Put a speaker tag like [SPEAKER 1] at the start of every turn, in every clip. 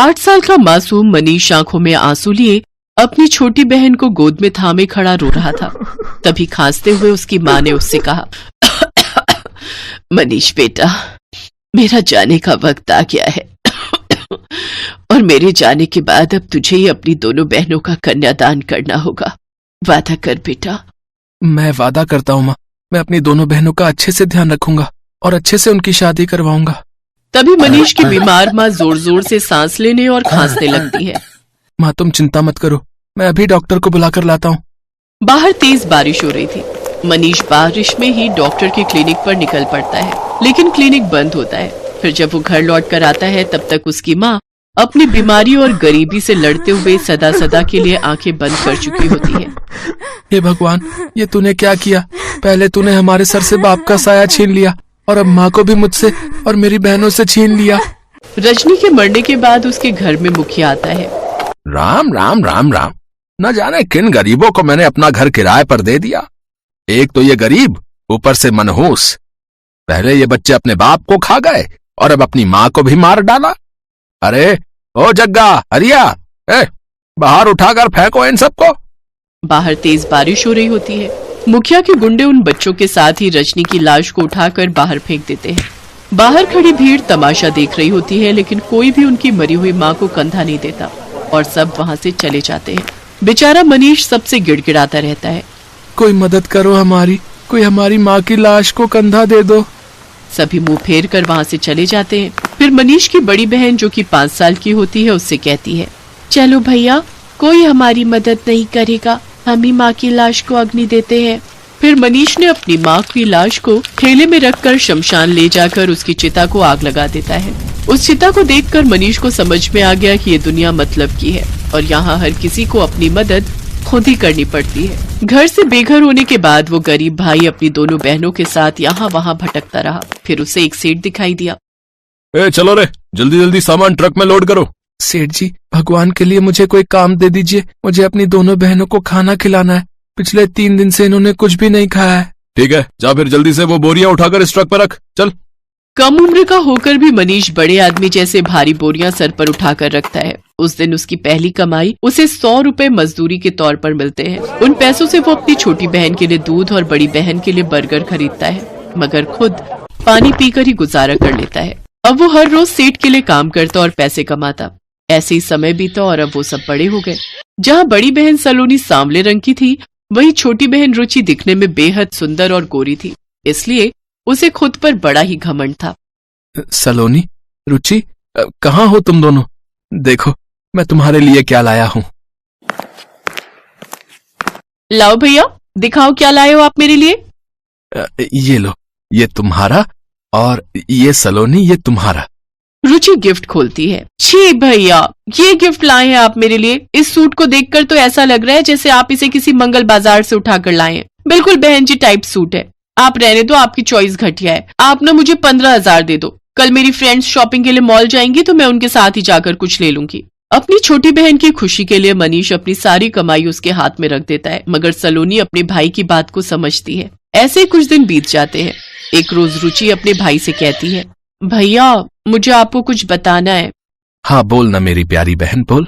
[SPEAKER 1] 8 साल का मासूम मनीष आंखों में आंसू लिए अपनी छोटी बहन को गोद में थामे खड़ा रो रहा था। तभी खांसते हुए उसकी माँ ने उससे कहा, मनीष बेटा, मेरा जाने का वक्त आ गया है और मेरे जाने के बाद अब तुझे ही अपनी दोनों बहनों का कन्यादान करना होगा। वादा कर बेटा।
[SPEAKER 2] मैं वादा करता हूँ माँ, मैं अपनी दोनों बहनों का अच्छे से ध्यान रखूंगा और अच्छे से उनकी शादी करवाऊंगा।
[SPEAKER 1] तभी मनीष की बीमार माँ जोर जोर से सांस लेने और खांसने लगती है।
[SPEAKER 2] माँ तुम चिंता मत करो, मैं अभी डॉक्टर को बुलाकर लाता हूँ।
[SPEAKER 1] बाहर तेज बारिश हो रही थी। मनीष बारिश में ही डॉक्टर के क्लिनिक पर निकल पड़ता है, लेकिन क्लिनिक बंद होता है। फिर जब वो घर लौट कर आता है तब तक उसकी माँ अपनी बीमारी और गरीबी से लड़ते हुए सदा सदा के लिए आंखें बंद कर चुकी होती है।
[SPEAKER 2] हे भगवान, ये तूने क्या किया? पहले तूने हमारे सर से बाप का साया छीन लिया और अब माँ को भी मुझसे और मेरी बहनों से छीन लिया।
[SPEAKER 1] रजनी के मरने के बाद उसके घर में मुखिया आता है।
[SPEAKER 3] राम राम राम राम, न जाने किन गरीबों को मैंने अपना घर किराए पर दे दिया। एक तो ये गरीब, ऊपर से मनहूस। पहले ये बच्चे अपने बाप को खा गए और अब अपनी माँ को भी मार डाला। अरे ओ जग्गा, हरिया, बाहर उठाकर फेंको इन सबको।
[SPEAKER 1] बाहर तेज बारिश हो रही होती है। मुखिया के गुंडे उन बच्चों के साथ ही रजनी की लाश को उठाकर बाहर फेंक देते हैं। बाहर खड़ी भीड़ तमाशा देख रही होती है, लेकिन कोई भी उनकी मरी हुई माँ को कंधा नहीं देता और सब वहाँ से चले जाते हैं। बेचारा मनीष सबसे गिड़गिड़ाता रहता है,
[SPEAKER 2] कोई मदद करो हमारी, कोई हमारी माँ की लाश को कंधा दे दो।
[SPEAKER 1] सभी मुंह फेर कर वहाँ से चले जाते हैं। फिर मनीष की बड़ी बहन जो कि 5 साल की होती है उससे कहती है, चलो भैया, कोई हमारी मदद नहीं करेगा, हम ही माँ की लाश को अग्नि देते हैं। फिर मनीष ने अपनी माँ की लाश को थैले में रखकर शमशान ले जाकर उसकी चिता को आग लगा देता है। उस चिता को देखकर मनीष को समझ में आ गया कि ये दुनिया मतलब की है और यहाँ हर किसी को अपनी मदद खुद ही करनी पड़ती है। घर से बेघर होने के बाद वो गरीब भाई अपनी दोनों बहनों के साथ यहाँ वहाँ भटकता रहा। फिर उसे एक सेठ दिखाई दिया।
[SPEAKER 3] चलो रे, जल्दी जल्दी सामान ट्रक में लोड करो।
[SPEAKER 2] सेठ जी, भगवान के लिए मुझे कोई काम दे दीजिए, मुझे अपनी दोनों बहनों को खाना खिलाना है। पिछले 3 दिन से इन्होंने कुछ भी नहीं खाया है।
[SPEAKER 3] ठीक है, जा फिर जल्दी से वो बोरियां उठाकर इस ट्रक पर रख, चल।
[SPEAKER 1] कम उम्र का होकर भी मनीष बड़े आदमी जैसे भारी बोरियां सर पर उठाकर रखता है। उस दिन उसकी पहली कमाई उसे 100 रुपए मजदूरी के तौर पर मिलते हैं। उन पैसों से वो अपनी छोटी बहन के लिए दूध और बड़ी बहन के लिए बर्गर खरीदता है, मगर खुद पानी पीकर ही गुजारा कर लेता है। अब वो हर रोज सेठ के लिए काम करता और पैसे कमाता। ऐसे ही समय बीता और अब वो सब बड़े हो गए। जहाँ बड़ी बहन सलोनी सांवले रंग की थी, वही छोटी बहन रुचि दिखने में बेहद सुंदर और गोरी थी, इसलिए उसे खुद पर बड़ा ही घमंड था।
[SPEAKER 2] सलोनी, रुचि, कहाँ हो तुम दोनों? देखो मैं तुम्हारे लिए क्या लाया हूँ।
[SPEAKER 1] लाओ भैया, दिखाओ क्या लाए हो आप मेरे लिए।
[SPEAKER 2] ये लो, ये तुम्हारा, और ये सलोनी, ये तुम्हारा।
[SPEAKER 1] रुचि गिफ्ट खोलती है। छी भैया, ये गिफ्ट लाए हैं आप मेरे लिए। इस सूट को देखकर तो ऐसा लग रहा है जैसे आप इसे किसी मंगल बाजार से उठाकर लाए हैं। बिल्कुल बहन जी टाइप सूट है। आप रहने दो, आपकी चॉइस घटिया है। आप ना मुझे 15,000 दे दो। कल मेरी फ्रेंड्स शॉपिंग के लिए मॉल जाएंगी तो मैं उनके साथ ही जाकर कुछ ले लूंगी। अपनी छोटी बहन की खुशी के लिए मनीष अपनी सारी कमाई उसके हाथ में रख देता है, मगर सलोनी अपने भाई की बात को समझती है। ऐसे कुछ दिन बीत जाते हैं। एक रोज रुचि अपने भाई से कहती है, भैया मुझे आपको कुछ बताना है।
[SPEAKER 2] हाँ बोल ना मेरी प्यारी बहन, बोल।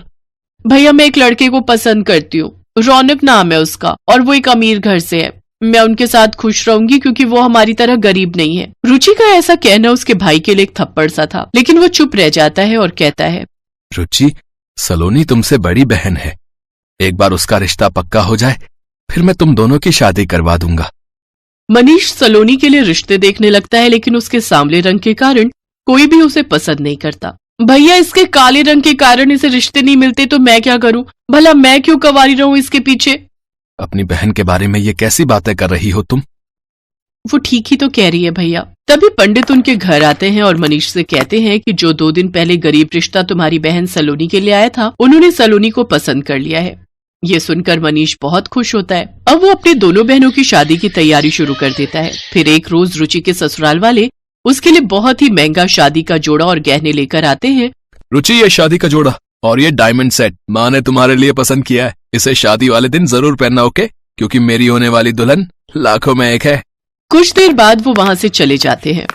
[SPEAKER 1] भैया मैं एक लड़के को पसंद करती हूँ, रौनक नाम है उसका, और वो एक अमीर घर से है। मैं उनके साथ खुश रहूंगी क्योंकि वो हमारी तरह गरीब नहीं है। रुचि का ऐसा कहना उसके भाई के लिए एक थप्पड़ सा था, लेकिन वो चुप रह जाता है और कहता है,
[SPEAKER 2] रुचि, सलोनी तुमसे बड़ी बहन है। एक बार उसका रिश्ता पक्का हो जाए फिर मैं तुम दोनों की शादी करवा दूंगा।
[SPEAKER 1] मनीष सलोनी के लिए रिश्ते देखने लगता है, लेकिन उसके सांवले रंग के कारण कोई भी उसे पसंद नहीं करता। भैया इसके काले रंग के कारण इसे रिश्ते नहीं मिलते तो मैं क्या करूं? भला मैं क्यों कवारी रहूं इसके पीछे?
[SPEAKER 2] अपनी बहन के बारे में ये कैसी बातें कर रही हो तुम?
[SPEAKER 1] वो ठीक ही तो कह रही है भैया। तभी पंडित उनके घर आते हैं और मनीष से कहते हैं कि जो 2 दिन पहले गरीब रिश्ता तुम्हारी बहन सलोनी के लिए आया था, उन्होंने सलोनी को पसंद कर लिया है। ये सुनकर मनीष बहुत खुश होता है। अब वो अपनी दोनों बहनों की शादी की तैयारी शुरू कर देता है। फिर एक रोज रुचि के ससुराल वाले उसके लिए बहुत ही महंगा शादी का जोड़ा और गहने लेकर आते हैं।
[SPEAKER 3] रुचि, ये शादी का जोड़ा और ये डायमंड सेट माँ ने तुम्हारे लिए पसंद किया है। इसे शादी वाले दिन जरूर पहनना, ओके? क्योंकि मेरी होने वाली दुल्हन लाखों में एक है।
[SPEAKER 1] कुछ देर बाद वो वहाँ से चले जाते हैं।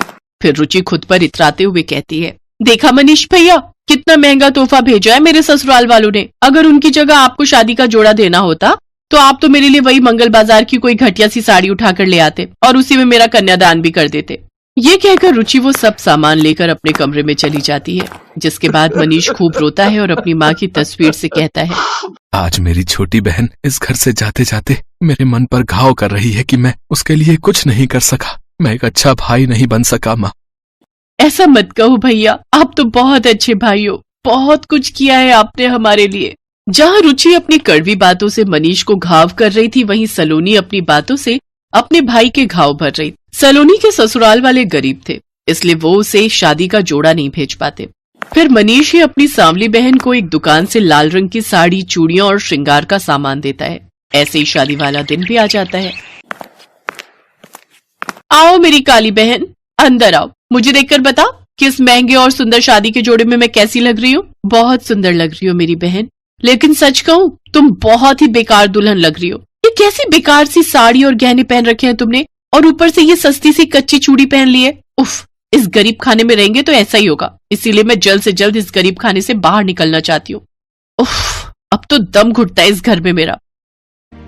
[SPEAKER 1] फिर रुचि खुद पर इतराते हुए कहती है, देखा मनीष भैया, कितना महंगा तोहफा भेजा है मेरे ससुराल वालों ने। अगर उनकी जगह आपको शादी का जोड़ा देना होता तो आप तो मेरे लिए वही मंगल बाजार की कोई घटिया सी साड़ी उठाकर ले आते और उसी में मेरा कन्यादान भी कर देते। ये कहकर रुचि वो सब सामान लेकर अपने कमरे में चली जाती है, जिसके बाद मनीष खूब रोता है और अपनी माँ की तस्वीर से कहता है,
[SPEAKER 2] आज मेरी छोटी बहन इस घर से जाते जाते मेरे मन पर घाव कर रही है कि मैं उसके लिए कुछ नहीं कर सका, मैं एक अच्छा भाई नहीं बन सका। माँ,
[SPEAKER 1] ऐसा मत कहो भैया, आप तो बहुत अच्छे भाई हो, बहुत कुछ किया है आपने हमारे लिए। जहाँ रुचि अपनी कड़वी बातों से मनीष को घाव कर रही थी, वहीं सलोनी अपनी बातों से अपने भाई के घाव भर रही। सलोनी के ससुराल वाले गरीब थे, इसलिए वो उसे शादी का जोड़ा नहीं भेज पाते। फिर मनीष ही अपनी सांवली बहन को एक दुकान से लाल रंग की साड़ी, चूड़ियां और श्रृंगार का सामान देता है। ऐसे ही शादी वाला दिन भी आ जाता है। आओ मेरी काली बहन, अंदर आओ, मुझे देखकर बता किस महंगे और सुंदर शादी के जोड़े में मैं कैसी लग रही हूँ। बहुत सुंदर लग रही हो मेरी बहन, लेकिन सच कहूँ तुम बहुत ही बेकार दुल्हन लग रही हो। ये कैसी बेकार सी साड़ी और गहने पहन रखे हैं तुमने, और ऊपर से ये सस्ती सी कच्ची चूड़ी पहन ली है। उफ, इस गरीब खाने में रहेंगे तो ऐसा ही होगा, इसीलिए मैं जल्द से जल्द इस गरीब खाने से बाहर निकलना चाहती हूँ। उफ, अब तो दम घुटता है इस घर में मेरा।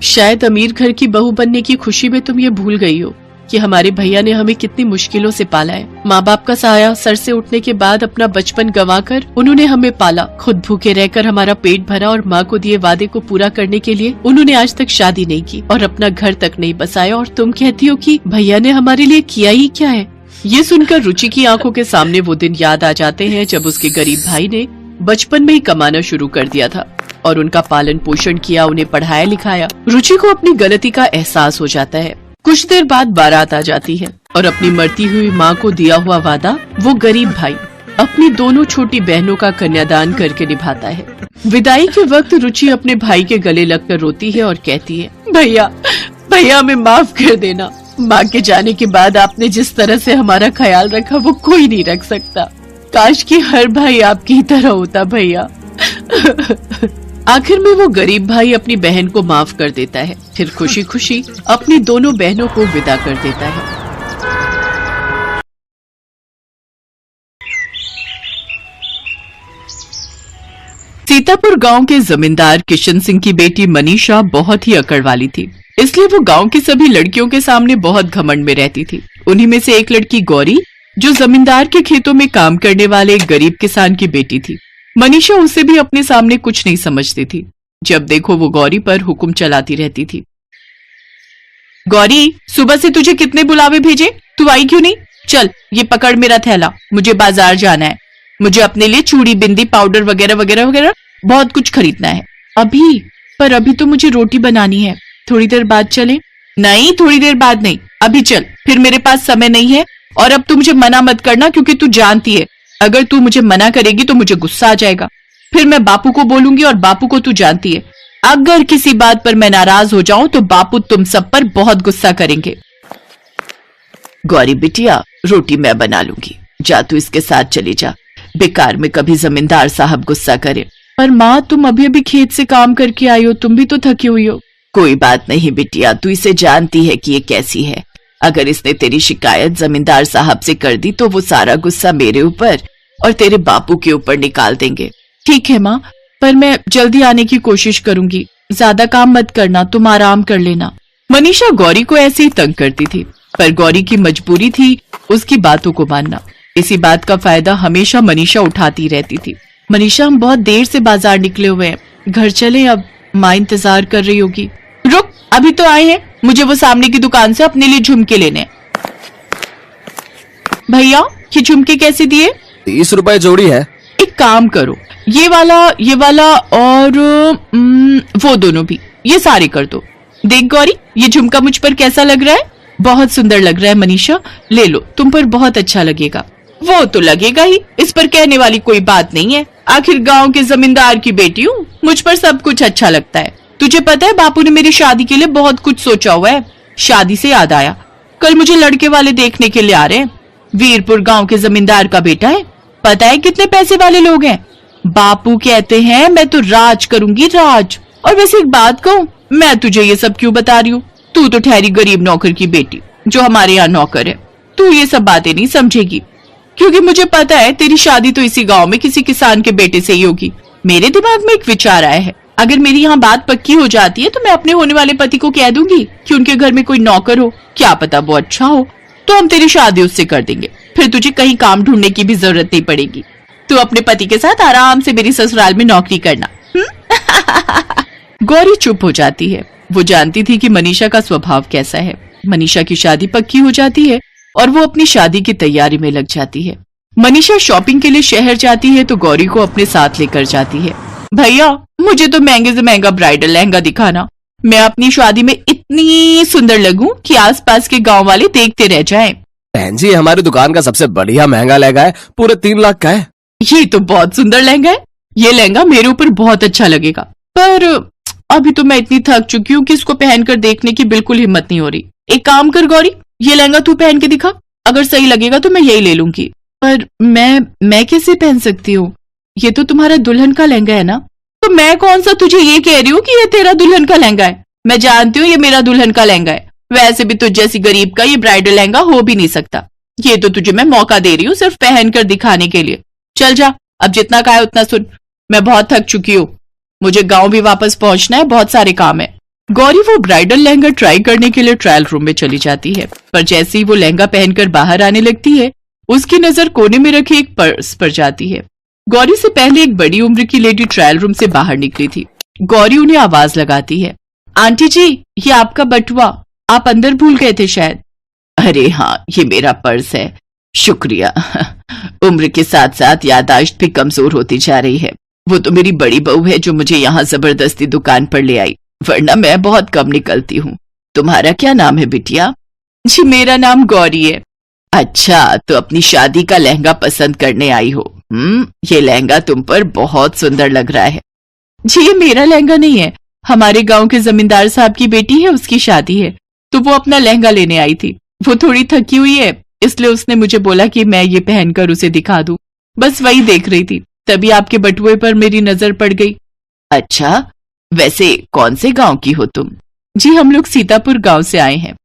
[SPEAKER 1] शायद अमीर घर की बहू बनने की खुशी में तुम ये भूल गई हो कि हमारे भैया ने हमें कितनी मुश्किलों से पाला है। माँ बाप का साया सर से उठने के बाद अपना बचपन गंवाकर उन्होंने हमें पाला, खुद भूखे रहकर हमारा पेट भरा, और माँ को दिए वादे को पूरा करने के लिए उन्होंने आज तक शादी नहीं की और अपना घर तक नहीं बसाया, और तुम कहती हो कि भैया ने हमारे लिए किया ही क्या है। ये सुनकर रुचि की आंखों के सामने वो दिन याद आ जाते हैं जब उसके गरीब भाई ने बचपन में ही कमाना शुरू कर दिया था और उनका पालन पोषण किया, उन्हें पढ़ाया लिखाया। रुचि को अपनी गलती का एहसास हो जाता है। कुछ देर बाद बारात आ जाती है और अपनी मरती हुई माँ को दिया हुआ वादा वो गरीब भाई अपनी दोनों छोटी बहनों का कन्यादान करके निभाता है। विदाई के वक्त रुचि अपने भाई के गले लगकर रोती है और कहती है, भैया भैया हमें माफ कर देना। माँ के जाने के बाद आपने जिस तरह से हमारा ख्याल रखा वो कोई नहीं रख सकता। काश कि हर भाई आपकी तरह होता भैया। आखिर में वो गरीब भाई अपनी बहन को माफ कर देता है, फिर खुशी खुशी अपनी दोनों बहनों को विदा कर देता है। सीतापुर गांव के जमींदार किशन सिंह की बेटी मनीषा बहुत ही अकड़ वाली थी, इसलिए वो गांव की सभी लड़कियों के सामने बहुत घमंड में रहती थी। उन्हीं में से एक लड़की गौरी, जो जमींदार के खेतों में काम करने वाले एक गरीब किसान की बेटी थी। मनीषा उसे भी अपने सामने कुछ नहीं समझती थी। जब देखो वो गौरी पर हुक्म चलाती रहती थी। गौरी, सुबह से तुझे कितने बुलावे भेजे, तू आई क्यों नहीं? चल ये पकड़ मेरा थैला, मुझे बाजार जाना है। मुझे अपने लिए चूड़ी, बिंदी, पाउडर वगैरह वगैरह वगैरह बहुत कुछ खरीदना है। अभी? पर अभी तो मुझे रोटी बनानी है, थोड़ी देर बाद चले? नहीं, थोड़ी देर बाद नहीं, अभी चल। फिर मेरे पास समय नहीं है, और अब तू मुझे मना मत करना, क्योंकि तू जानती है अगर तू मुझे मना करेगी तो मुझे गुस्सा आ जाएगा। फिर मैं बापू को बोलूंगी, और बापू को तू जानती है अगर किसी बात पर मैं नाराज हो जाऊं तो बापू तुम सब पर बहुत गुस्सा करेंगे। गौरी बिटिया, रोटी मैं बना लूंगी, जा तू इसके साथ चली जा, बेकार में कभी जमींदार साहब गुस्सा करे। पर माँ, तुम अभी अभी खेत से काम करके आई हो, तुम भी तो थकी हुई हो। कोई बात नहीं बिटिया, तू इसे जानती है कि ये कैसी है। अगर इसने तेरी शिकायत जमींदार साहब से कर दी तो वो सारा गुस्सा मेरे ऊपर और तेरे बापू के ऊपर निकाल देंगे। ठीक है माँ, पर मैं जल्दी आने की कोशिश करूंगी, ज्यादा काम मत करना, तुम आराम कर लेना। मनीषा गौरी को ऐसे ही तंग करती थी, पर गौरी की मजबूरी थी उसकी बातों को मानना। इसी बात का फायदा हमेशा मनीषा उठाती रहती थी। मनीषा, हम बहुत देर से बाजार निकले हुए हैं, घर चले अब, माँ इंतजार कर रही होगी। रुक, अभी तो आए हैं, मुझे वो सामने की दुकान से अपने लिए झुमके लेने। भैया, ये झुमके कैसे दिए?
[SPEAKER 4] 30 रुपए जोड़ी है।
[SPEAKER 1] एक काम करो, ये वाला और वो दोनों भी, ये सारे कर दो। देख गौरी, ये झुमका मुझ पर कैसा लग रहा है? बहुत सुंदर लग रहा है मनीषा, ले लो, तुम पर बहुत अच्छा लगेगा। वो तो लगेगा ही, इस पर कहने वाली कोई बात नहीं है, आखिर गांव के जमींदार की बेटी हूँ, मुझ पर सब कुछ अच्छा लगता है। तुझे पता है बापू ने मेरी शादी के लिए बहुत कुछ सोचा हुआ है। शादी से याद आया, कल मुझे लड़के वाले देखने के लिए आ रहे हैं। वीरपुर गांव के जमींदार का बेटा है, पता है कितने पैसे वाले लोग हैं। बापू कहते हैं मैं तो राज करूंगी, राज। और वैसे एक बात कहूँ, मैं तुझे ये सब क्यों बता रही हूँ? तू तो ठहरी गरीब नौकर की बेटी जो हमारे यहाँ नौकर है, तू ये सब बातें नहीं समझेगी। क्योंकि मुझे पता है तेरी शादी तो इसी गांव में किसी किसान के बेटे से ही होगी। मेरे दिमाग में एक विचार आया है, अगर मेरी यहाँ बात पक्की हो जाती है तो मैं अपने होने वाले पति को कह दूंगी कि उनके घर में कोई नौकर हो, क्या पता वो अच्छा हो, तो हम तेरी शादी उससे कर देंगे। फिर तुझे कहीं काम ढूंढने की भी जरूरत नहीं पड़ेगी। तू अपने पति के साथ आराम से मेरी ससुराल में नौकरी करना। गौरी चुप हो जाती है। वो जानती थी कि मनीषा का स्वभाव कैसा है। मनीषा की शादी पक्की हो जाती है और वो अपनी शादी की तैयारी में लग जाती है। मनीषा शॉपिंग के लिए शहर जाती है तो गौरी को अपने साथ लेकर जाती है। भैया, मुझे तो महंगे से महंगा ब्राइडल लहंगा दिखाना। मैं अपनी शादी में इतनी सुंदर लगूं कि आसपास के गांव वाले देखते रह जाएं।
[SPEAKER 4] बहन जी, हमारी दुकान का सबसे बढ़िया महंगा लहंगा है, पूरे 3 लाख का है।
[SPEAKER 1] ये तो बहुत सुंदर लहंगा है। ये लहंगा मेरे ऊपर बहुत अच्छा लगेगा, पर अभी तो मैं इतनी थक चुकी हूँ कि इसको पहनकर देखने की बिल्कुल हिम्मत नहीं हो रही। एक काम कर गौरी, ये लहंगा तू पहन के दिखा, अगर सही लगेगा तो मैं यही ले लूंगी। पर मैं कैसे पहन सकती हूँ? ये तो तुम्हारा दुल्हन का लहंगा है ना। तो मैं कौन सा तुझे ये कह रही हूँ कि ये तेरा दुल्हन का लहंगा है। मैं जानती हूँ ये मेरा दुल्हन का लहंगा है। वैसे भी तुझ जैसी गरीब का ये ब्राइडल लहंगा हो भी नहीं सकता। ये तो तुझे मैं मौका दे रही हूँ सिर्फ पहन कर दिखाने के लिए। चल जा, अब जितना कहा है उतना सुन। मैं बहुत थक चुकी हूँ, मुझे गांव भी वापस पहुंचना है, बहुत सारे काम है। गौरी वो ब्राइडल लहंगा ट्राई करने के लिए ट्रायल रूम में चली जाती है, पर जैसे ही वो लहंगा पहनकर बाहर आने लगती है, उसकी नजर कोने में रखे एक पर्स पर जाती है। गौरी से पहले एक बड़ी उम्र की लेडी ट्रायल रूम से बाहर निकली थी। गौरी उन्हें आवाज लगाती है, आंटी जी, ये आपका बटुआ, आप अंदर भूल गए थे शायद। अरे हाँ, ये मेरा पर्स है, शुक्रिया। उम्र के साथ साथ याददाश्त भी कमजोर होती जा रही है। वो तो मेरी बड़ी बहू है जो मुझे यहाँ जबरदस्ती दुकान पर ले आई, वरना मैं बहुत कम निकलती हूँ। तुम्हारा क्या नाम है बिटिया? जी, मेरा नाम गौरी है। अच्छा, तो अपनी शादी का लहंगा पसंद करने आई हो। ये लहंगा तुम पर बहुत सुंदर लग रहा है। जी, ये मेरा लहंगा नहीं है, हमारे गांव के जमींदार साहब की बेटी है, उसकी शादी है, तो वो अपना लहंगा लेने आई थी। वो थोड़ी थकी हुई है, इसलिए उसने मुझे बोला कि मैं ये पहनकर उसे दिखा दूं। बस वही देख रही थी, तभी आपके बटुए पर मेरी नजर पड़ गई। अच्छा, वैसे कौन से गांव की हो तुम? जी, हम लोग सीतापुर गांव से आए हैं।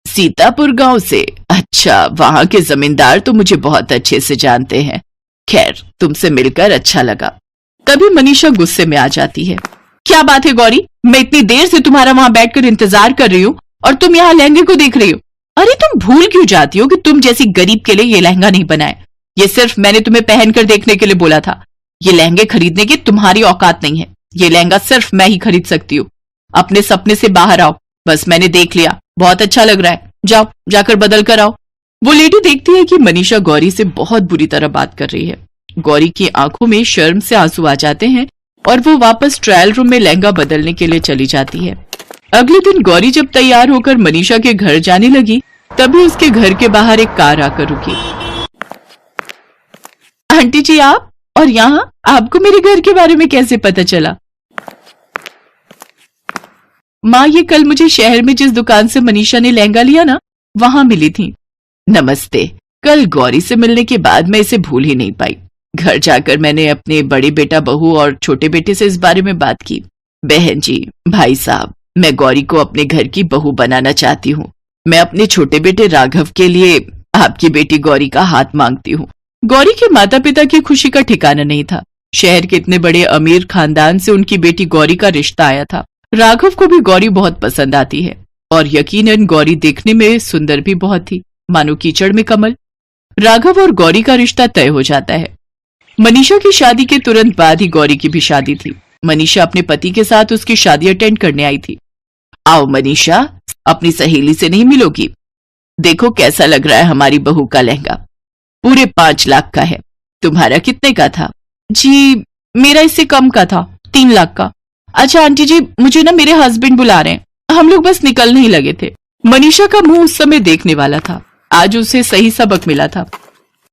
[SPEAKER 1] सीतापुर गांव से? अच्छा, वहां के जमींदार तो मुझे बहुत अच्छे से जानते हैं। खैर, तुमसे मिलकर अच्छा लगा। तभी मनीषा गुस्से में आ जाती है। क्या बात है गौरी, मैं इतनी देर से तुम्हारा वहां बैठकर इंतजार कर रही हूँ और तुम यहाँ लहंगे को देख रही हो। अरे तुम भूल क्यों जाती हो कि तुम जैसी गरीब के लिए ये लहंगा नहीं बनाए। ये सिर्फ मैंने तुम्हें पहनकर देखने के लिए बोला था। ये लहंगे खरीदने की तुम्हारी औकात नहीं है। ये लहंगा सिर्फ मैं ही खरीद सकती हूँ। अपने सपने से बाहर आओ। बस मैंने देख लिया, बहुत अच्छा लग रहा है, जाओ जाकर बदल कर आओ। वो लेडी देखती है कि मनीषा गौरी से बहुत बुरी तरह बात कर रही है। गौरी की आंखों में शर्म से आंसू आ जाते हैं और वो वापस ट्रायल रूम में लहंगा बदलने के लिए चली जाती है। अगले दिन गौरी जब तैयार होकर मनीषा के घर जाने लगी, तभी उसके घर के बाहर एक कार आकर रुकी। आंटी जी, आप? और यहाँ आपको मेरे घर के बारे में कैसे पता चला? माँ, ये कल मुझे शहर में जिस दुकान से मनीषा ने लहंगा लिया ना, वहां मिली थी। नमस्ते। कल गौरी से मिलने के बाद मैं इसे भूल ही नहीं पाई। घर जाकर मैंने अपने बड़े बेटा बहू और छोटे बेटे से इस बारे में बात की। बहन जी, भाई साहब, मैं गौरी को अपने घर की बहू बनाना चाहती हूँ। मैं अपने छोटे बेटे राघव के लिए आपकी बेटी गौरी का हाथ मांगती हूँ। गौरी के माता पिता की खुशी का ठिकाना नहीं था। शहर के इतने बड़े अमीर खानदान से उनकी बेटी गौरी का रिश्ता आया था। राघव को भी गौरी बहुत पसंद आती है और यकीनन गौरी देखने में सुंदर भी बहुत थी, मानो कीचड़ में कमल। राघव और गौरी का रिश्ता तय हो जाता है। मनीषा की शादी के तुरंत बाद ही गौरी की भी शादी थी। मनीषा अपने पति के साथ उसकी शादी अटेंड करने आई थी। आओ मनीषा, अपनी सहेली से नहीं मिलोगी? देखो कैसा लग रहा है हमारी बहू का लहंगा। पूरे 5 लाख का है। तुम्हारा कितने का था? जी, मेरा इससे कम का था, 3 लाख का। अच्छा आंटी जी, मुझे ना मेरे हस्बैंड बुला रहे हैं, हम लोग बस निकलने ही लगे थे। मनीषा का मुंह उस समय देखने वाला था। आज उसे सही सबक मिला था।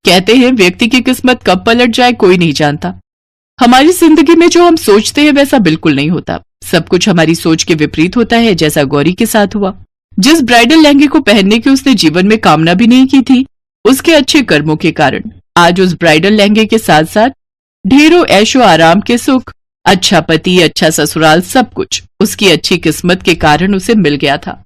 [SPEAKER 1] कहते हैं व्यक्ति की किस्मत कब पलट जाए कोई नहीं जानता। हमारी जिंदगी में जो हम सोचते हैं वैसा बिल्कुल नहीं होता। सब कुछ हमारी सोच के विपरीत होता है, जैसा गौरी के साथ हुआ। जिस ब्राइडल लहंगे को पहनने की उसने जीवन में कामना भी नहीं की थी, उसके अच्छे कर्मों के कारण आज उस ब्राइडल लहंगे के साथ साथ ढेरों ऐशो आराम के सुख, अच्छा पति, अच्छा ससुराल, सब कुछ उसकी अच्छी किस्मत के कारण उसे मिल गया था।